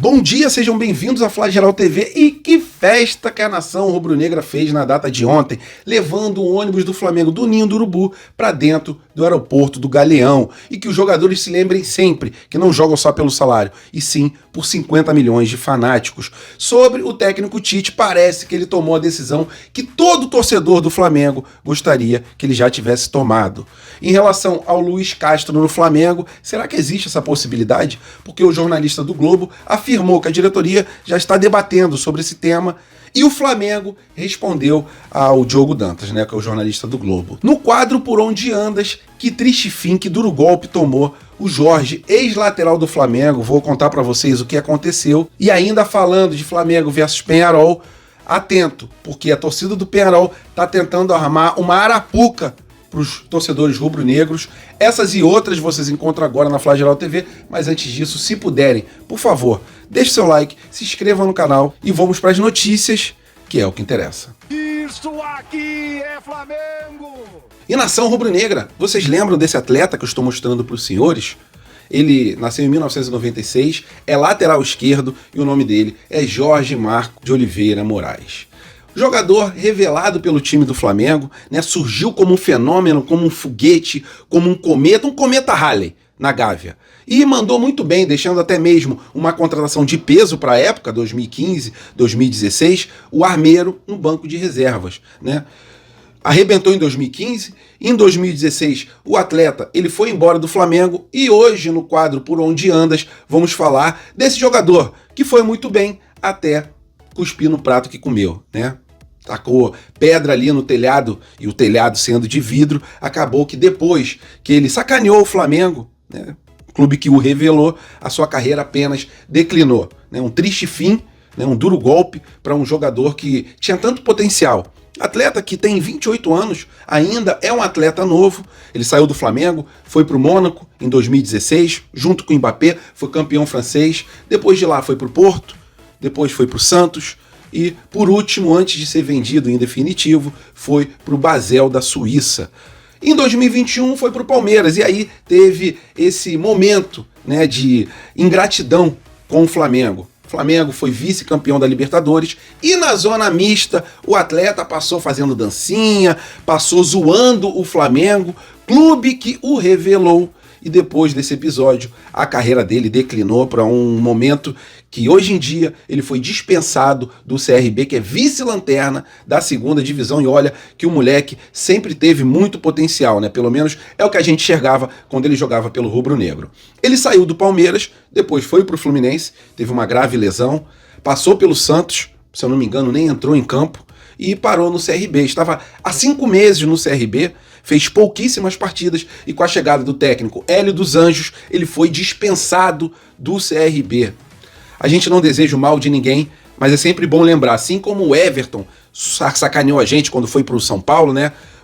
Bom dia, sejam bem-vindos à Flageral TV. E que festa que a nação rubro-negra fez na data de ontem, levando o ônibus do Flamengo do Ninho do Urubu para dentro do aeroporto do Galeão. E que os jogadores se lembrem sempre que não jogam só pelo salário, e sim por 50 milhões de fanáticos. Sobre o técnico Tite, parece que ele tomou a decisão que todo torcedor do Flamengo gostaria que ele já tivesse tomado. Em relação ao Luiz Castro no Flamengo, será que existe essa possibilidade? Porque o jornalista do Globo afirmou que a diretoria já está debatendo sobre esse tema e o Flamengo respondeu ao Diogo Dantas, que é o jornalista do Globo. No quadro Por Onde Andas, que triste fim, que duro golpe tomou o Jorge, ex-lateral do Flamengo. Vou contar para vocês o que aconteceu. E ainda falando de Flamengo versus Peñarol, atento, porque a torcida do Peñarol está tentando armar uma arapuca para os torcedores rubro-negros. Essas e outras vocês encontram agora na Flageral TV, mas antes disso, se puderem, por favor, deixe seu like, se inscreva no canal e vamos para as notícias, que é o que interessa. Isso aqui é Flamengo! E nação rubro-negra, vocês lembram desse atleta que eu estou mostrando para os senhores? Ele nasceu em 1996, é lateral esquerdo e o nome dele é Jorge Marco de Oliveira Moraes. Jogador revelado pelo time do Flamengo, surgiu como um fenômeno, como um foguete, como um cometa Halley na Gávea. E mandou muito bem, deixando até mesmo uma contratação de peso para a época, 2015, 2016, o Armeiro no banco de reservas, Arrebentou em 2015, em 2016 o atleta ele foi embora do Flamengo e hoje no quadro Por Onde Andas vamos falar desse jogador que foi muito bem até cuspir no prato que comeu, Tacou pedra ali no telhado e o telhado sendo de vidro, acabou que depois que ele sacaneou o Flamengo, clube que o revelou, a sua carreira apenas declinou. Um triste fim, um duro golpe para um jogador que tinha tanto potencial. Atleta que tem 28 anos, ainda é um atleta novo. Ele saiu do Flamengo, foi para o Mônaco em 2016, junto com o Mbappé, foi campeão francês. Depois de lá foi para o Porto, depois foi para o Santos e, por último, antes de ser vendido em definitivo, foi para o Basel da Suíça. Em 2021 foi para o Palmeiras e aí teve esse momento de ingratidão com o Flamengo. O Flamengo foi vice-campeão da Libertadores e na zona mista o atleta passou fazendo dancinha, passou zoando o Flamengo, clube que o revelou. E depois desse episódio, a carreira dele declinou para um momento que hoje em dia ele foi dispensado do CRB, que é vice-lanterna da segunda divisão. E olha que o moleque sempre teve muito potencial, Pelo menos é o que a gente enxergava quando ele jogava pelo rubro-negro. Ele saiu do Palmeiras, depois foi para o Fluminense, teve uma grave lesão, passou pelo Santos, se eu não me engano nem entrou em campo, e parou no CRB. Estava há 5 meses no CRB, fez pouquíssimas partidas e com a chegada do técnico Hélio dos Anjos, ele foi dispensado do CRB. A gente não deseja o mal de ninguém, mas é sempre bom lembrar, assim como o Everton sacaneou a gente quando foi para o São Paulo,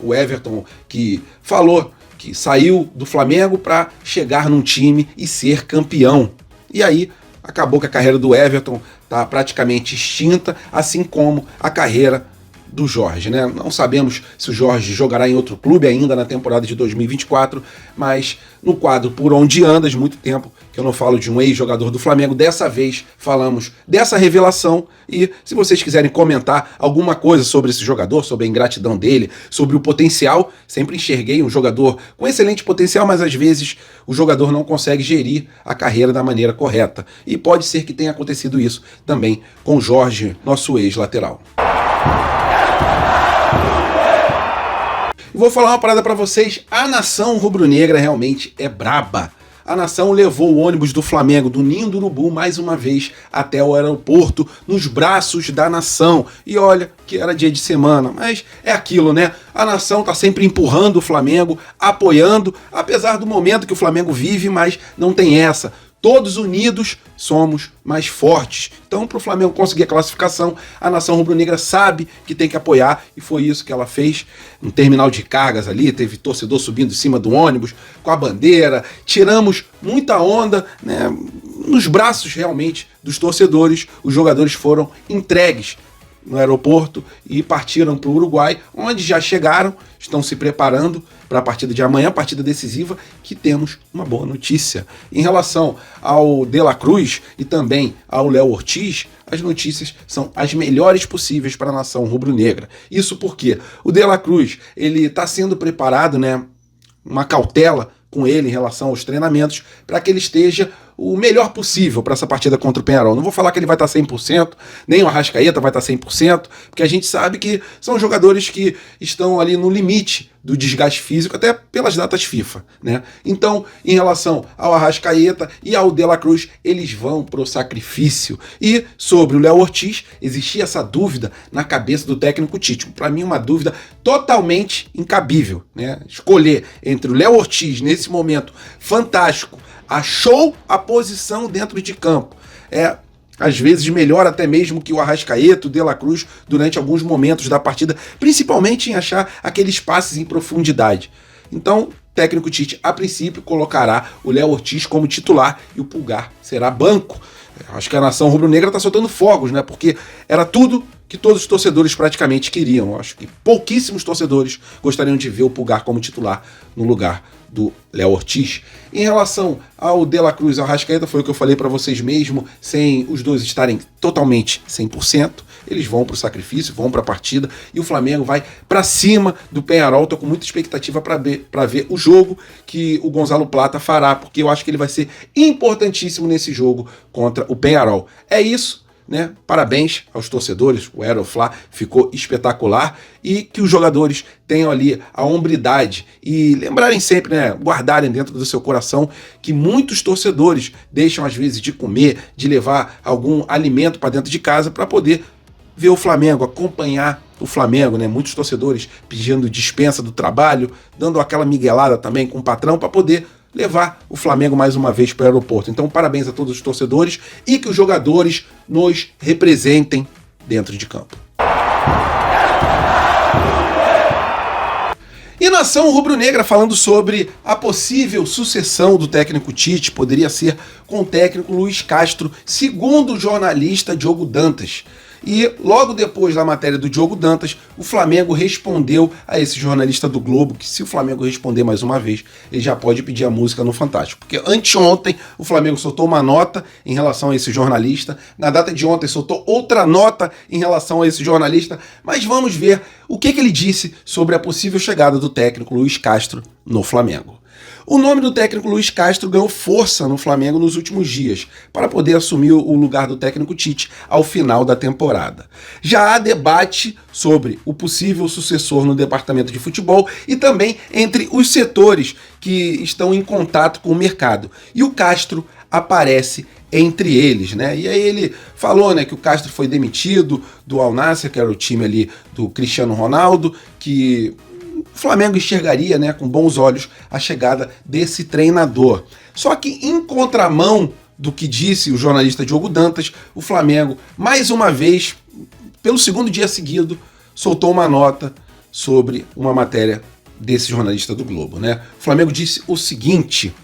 O Everton que falou que saiu do Flamengo para chegar num time e ser campeão. E aí acabou que a carreira do Everton está praticamente extinta, assim como a carreira do Jorge, Não sabemos se o Jorge jogará em outro clube ainda na temporada de 2024, mas no quadro Por Onde Andas, muito tempo que eu não falo de um ex-jogador do Flamengo, dessa vez falamos dessa revelação e se vocês quiserem comentar alguma coisa sobre esse jogador, sobre a ingratidão dele, sobre o potencial, sempre enxerguei um jogador com excelente potencial, mas às vezes o jogador não consegue gerir a carreira da maneira correta e pode ser que tenha acontecido isso também com o Jorge, nosso ex-lateral. Vou falar uma parada pra vocês, a nação rubro-negra realmente é braba. A nação levou o ônibus do Flamengo, do Ninho do Urubu, mais uma vez até o aeroporto, nos braços da nação. E olha que era dia de semana, mas é aquilo, A nação tá sempre empurrando o Flamengo, apoiando, apesar do momento que o Flamengo vive, mas não tem essa. Todos unidos somos mais fortes. Então, para o Flamengo conseguir a classificação, a nação rubro-negra sabe que tem que apoiar e foi isso que ela fez no terminal de cargas ali. Teve torcedor subindo em cima do ônibus com a bandeira. Tiramos muita onda, nos braços realmente dos torcedores. Os jogadores foram entregues no aeroporto e partiram para o Uruguai, onde já chegaram, estão se preparando para a partida de amanhã, partida decisiva, que temos uma boa notícia. Em relação ao De La Cruz e também ao Léo Ortiz, as notícias são as melhores possíveis para a nação rubro-negra. Isso porque o De La Cruz, ele está sendo preparado, né, uma cautela com ele em relação aos treinamentos, para que ele esteja o melhor possível para essa partida contra o Peñarol. Não vou falar que ele vai estar 100%, nem o Arrascaeta vai estar 100%, porque a gente sabe que são jogadores que estão ali no limite do desgaste físico, até pelas datas FIFA, né? Então, em relação ao Arrascaeta e ao De La Cruz, eles vão pro sacrifício. E sobre o Léo Ortiz, existia essa dúvida na cabeça do técnico Tite. Para mim, uma dúvida totalmente incabível, né? Escolher entre o Léo Ortiz, nesse momento fantástico, achou a posição dentro de campo. Às vezes melhor até mesmo que o Arrascaeta, o De La Cruz, durante alguns momentos da partida, principalmente em achar aqueles passes em profundidade. Então, o técnico Tite, a princípio, colocará o Léo Ortiz como titular e o Pulgar será banco. Acho que a nação rubro-negra está soltando fogos, né? Porque era tudo que todos os torcedores praticamente queriam. Acho que pouquíssimos torcedores gostariam de ver o Pulgar como titular no lugar do Léo Ortiz. Em relação ao De La Cruz e ao Arrascaeta, foi o que eu falei para vocês mesmo, sem os dois estarem totalmente 100%, eles vão para o sacrifício, vão para a partida, e o Flamengo vai para cima do Peñarol. Estou com muita expectativa para ver o jogo que o Gonzalo Plata fará, porque eu acho que ele vai ser importantíssimo nesse jogo contra o Peñarol. É isso, né? Parabéns aos torcedores, o Aeroflá ficou espetacular, e que os jogadores tenham ali a hombridade e lembrarem sempre, né, guardarem dentro do seu coração que muitos torcedores deixam às vezes de comer, de levar algum alimento para dentro de casa para poder ver o Flamengo, acompanhar o Flamengo, né? Muitos torcedores pedindo dispensa do trabalho, dando aquela miguelada também com o patrão para poder levar o Flamengo mais uma vez para o aeroporto. Então, parabéns a todos os torcedores e que os jogadores nos representem dentro de campo. E nação rubro-negra falando sobre a possível sucessão do técnico Tite, poderia ser com o técnico Luiz Castro, segundo o jornalista Diogo Dantas. E logo depois da matéria do Diogo Dantas, o Flamengo respondeu a esse jornalista do Globo que, se o Flamengo responder mais uma vez, ele já pode pedir a música no Fantástico. Porque anteontem o Flamengo soltou uma nota em relação a esse jornalista, na data de ontem soltou outra nota em relação a esse jornalista, mas vamos ver o que ele disse sobre a possível chegada do técnico Luiz Castro no Flamengo. O nome do técnico Luiz Castro ganhou força no Flamengo nos últimos dias, para poder assumir o lugar do técnico Tite ao final da temporada. Já há debate sobre o possível sucessor no departamento de futebol e também entre os setores que estão em contato com o mercado. E o Castro aparece entre eles, né? E aí ele falou, né, que o Castro foi demitido do Al Nassr, que era o time ali do Cristiano Ronaldo, que o Flamengo enxergaria, né, com bons olhos a chegada desse treinador. Só que, em contramão do que disse o jornalista Diogo Dantas, o Flamengo, mais uma vez, pelo segundo dia seguido, soltou uma nota sobre uma matéria desse jornalista do Globo, né? O Flamengo disse o seguinte: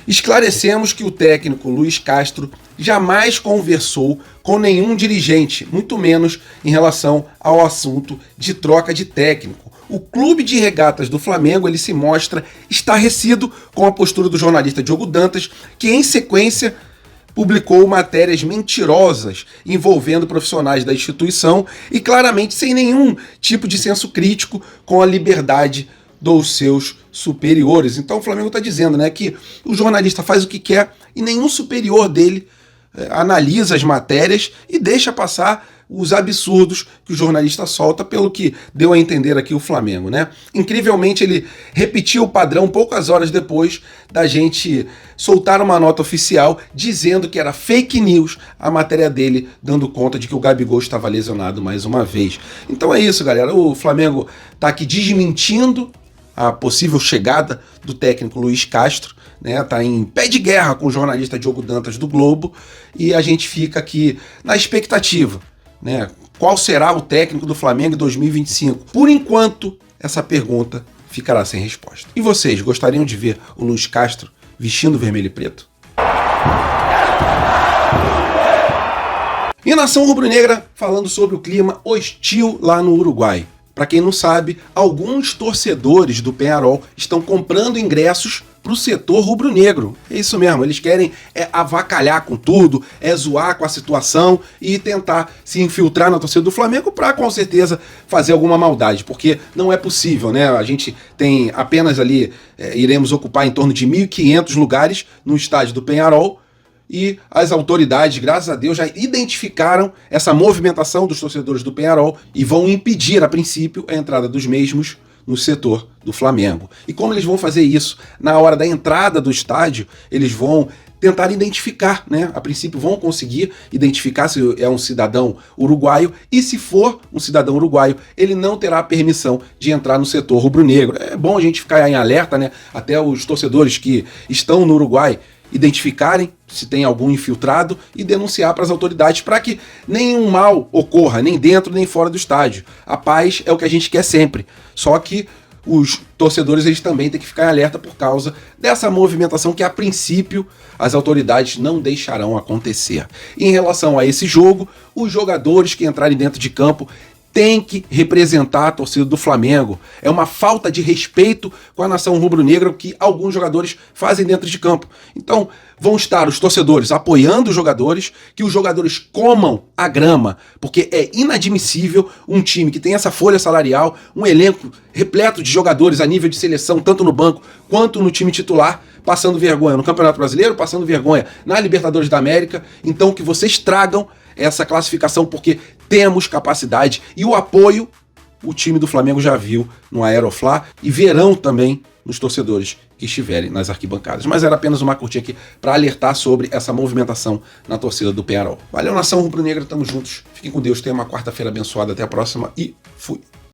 esclarecemos que o técnico Luiz Castro jamais conversou com nenhum dirigente, muito menos em relação ao assunto de troca de técnico. O clube de regatas do Flamengo, ele se mostra estarrecido com a postura do jornalista Diogo Dantas, que em sequência publicou matérias mentirosas envolvendo profissionais da instituição e claramente sem nenhum tipo de senso crítico com a liberdade dos seus superiores. Então o Flamengo está dizendo, né, que o jornalista faz o que quer e nenhum superior dele analisa as matérias e deixa passar os absurdos que o jornalista solta, pelo que deu a entender aqui o Flamengo, né? Incrivelmente, ele repetiu o padrão poucas horas depois da gente soltar uma nota oficial dizendo que era fake news a matéria dele, dando conta de que o Gabigol estava lesionado mais uma vez. Então é isso, galera. O Flamengo está aqui desmentindo a possível chegada do técnico Luiz Castro, né? Tá em pé de guerra com o jornalista Diogo Dantas do Globo, e a gente fica aqui na expectativa, né? Qual será o técnico do Flamengo em 2025? Por enquanto, essa pergunta ficará sem resposta. E vocês, gostariam de ver o Luiz Castro vestindo vermelho e preto? E nação rubro-negra falando sobre o clima hostil lá no Uruguai. Para quem não sabe, alguns torcedores do Peñarol estão comprando ingressos para o setor rubro-negro. É isso mesmo, eles querem avacalhar com tudo, zoar com a situação e tentar se infiltrar na torcida do Flamengo para, com certeza, fazer alguma maldade, porque não é possível, né? A gente tem apenas ali, iremos ocupar em torno de 1.500 lugares no estádio do Peñarol, e as autoridades, graças a Deus, já identificaram essa movimentação dos torcedores do Peñarol e vão impedir, a princípio, a entrada dos mesmos no setor do Flamengo. E como eles vão fazer isso? Na hora da entrada do estádio, eles vão tentar identificar, né? A princípio vão conseguir identificar se é um cidadão uruguaio, e se for um cidadão uruguaio, ele não terá permissão de entrar no setor rubro-negro. É bom a gente ficar em alerta, né? Até os torcedores que estão no Uruguai identificarem se tem algum infiltrado e denunciar para as autoridades para que nenhum mal ocorra, nem dentro nem fora do estádio. A paz é o que a gente quer sempre, só que os torcedores eles também têm que ficar em alerta por causa dessa movimentação que, a princípio, as autoridades não deixarão acontecer. Em relação a esse jogo, os jogadores que entrarem dentro de campo tem que representar a torcida do Flamengo. É uma falta de respeito com a nação rubro-negra que alguns jogadores fazem dentro de campo. Então, vão estar os torcedores apoiando os jogadores, que os jogadores comam a grama, porque é inadmissível um time que tem essa folha salarial, um elenco repleto de jogadores a nível de seleção, tanto no banco quanto no time titular, passando vergonha no Campeonato Brasileiro, passando vergonha na Libertadores da América. Então, que vocês tragam essa classificação, porque temos capacidade, e o apoio o time do Flamengo já viu no Aeroflá e verão também nos torcedores que estiverem nas arquibancadas. Mas era apenas uma curtinha aqui para alertar sobre essa movimentação na torcida do Peñarol. Valeu, nação rubro-negra, tamo juntos. Fiquem com Deus, tenha uma quarta-feira abençoada, até a próxima e fui!